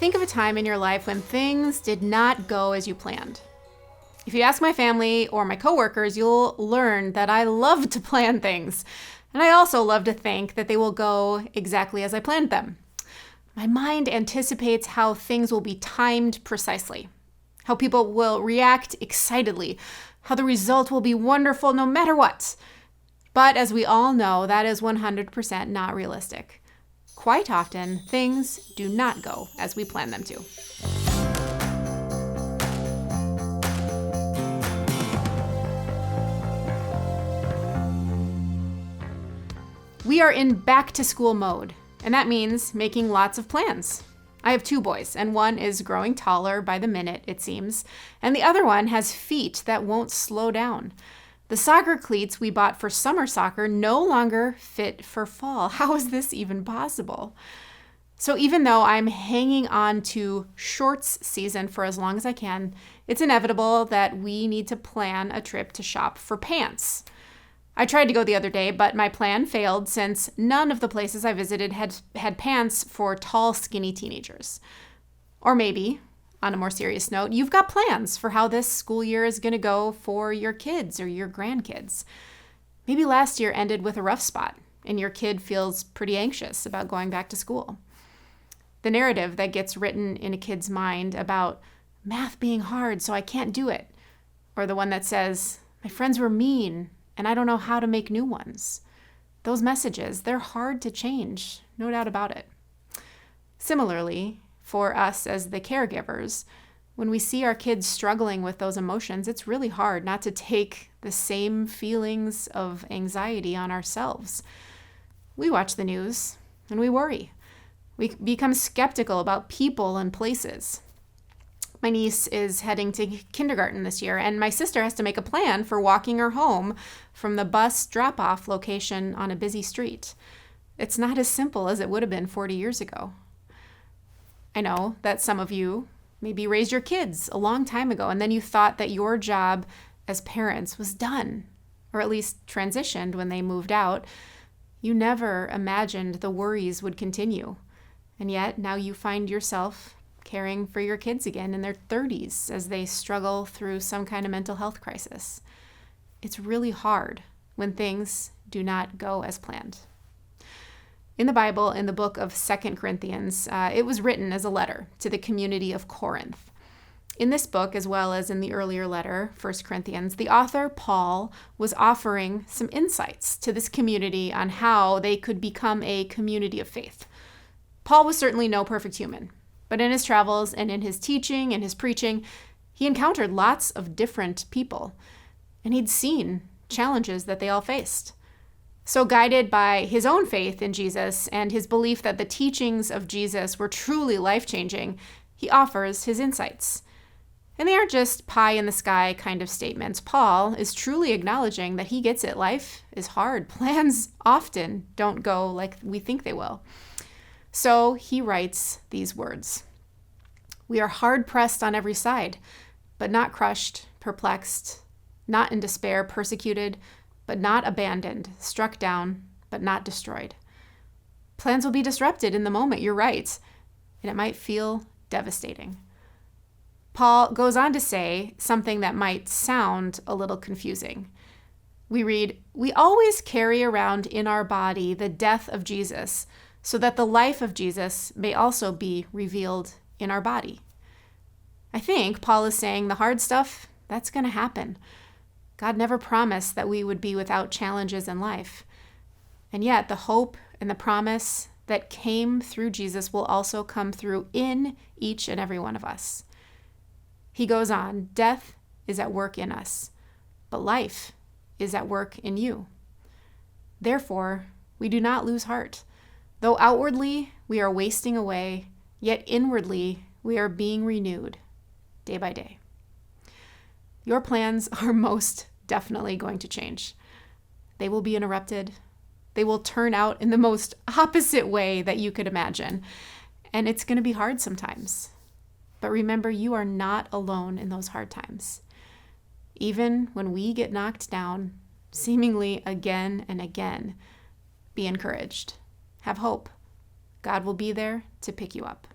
Think of a time in your life when things did not go as you planned. If you ask my family or my coworkers, you'll learn that I love to plan things. And I also love to think that they will go exactly as I planned them. My mind anticipates how things will be timed precisely, how people will react excitedly, how the result will be wonderful no matter what. But as we all know, that is 100% not realistic. Quite often, things do not go as we plan them to. We are in back-to-school mode, and that means making lots of plans. I have 2 boys, and one is growing taller by the minute, it seems, and the other one has feet that won't slow down. The soccer cleats we bought for summer soccer no longer fit for fall. How is this even possible? So even though I'm hanging on to shorts season for as long as I can, it's inevitable that we need to plan a trip to shop for pants. I tried to go the other day, but my plan failed since none of the places I visited had pants for tall, skinny teenagers. Or maybe, on a more serious note, you've got plans for how this school year is going to go for your kids or your grandkids. Maybe last year ended with a rough spot, and your kid feels pretty anxious about going back to school. The narrative that gets written in a kid's mind about math being hard, so I can't do it, or the one that says, my friends were mean, and I don't know how to make new ones. Those messages, they're hard to change, no doubt about it. Similarly, for us as the caregivers, when we see our kids struggling with those emotions, it's really hard not to take the same feelings of anxiety on ourselves. We watch the news and we worry. We become skeptical about people and places. My niece is heading to kindergarten this year, and my sister has to make a plan for walking her home from the bus drop-off location on a busy street. It's not as simple as it would have been 40 years ago. I know that some of you maybe raised your kids a long time ago, and then you thought that your job as parents was done, or at least transitioned when they moved out. You never imagined the worries would continue, and yet now you find yourself caring for your kids again in their 30s as they struggle through some kind of mental health crisis. It's really hard when things do not go as planned. In the Bible, in the book of 2 Corinthians, it was written as a letter to the community of Corinth. In this book, as well as in the earlier letter, 1 Corinthians, the author, Paul, was offering some insights to this community on how they could become a community of faith. Paul was certainly no perfect human, but in his travels and in his teaching and his preaching, he encountered lots of different people, and he'd seen challenges that they all faced. So guided by his own faith in Jesus and his belief that the teachings of Jesus were truly life-changing, he offers his insights. And they aren't just pie-in-the-sky kind of statements. Paul is truly acknowledging that he gets it. Life is hard. Plans often don't go like we think they will. So he writes these words. We are hard-pressed on every side, but not crushed, perplexed, not in despair, persecuted, but not abandoned, struck down, but not destroyed. Plans will be disrupted in the moment, you're right, and it might feel devastating. Paul goes on to say something that might sound a little confusing. We read, we always carry around in our body the death of Jesus, so that the life of Jesus may also be revealed in our body. I think Paul is saying the hard stuff, that's going to happen. God never promised that we would be without challenges in life. And yet the hope and the promise that came through Jesus will also come through in each and every one of us. He goes on, death is at work in us, but life is at work in you. Therefore, we do not lose heart. Though outwardly we are wasting away, yet inwardly we are being renewed day by day. Your plans are most definitely going to change. They will be interrupted. They will turn out in the most opposite way that you could imagine. And it's going to be hard sometimes. But remember, you are not alone in those hard times. Even when we get knocked down, seemingly again and again, be encouraged. Have hope. God will be there to pick you up.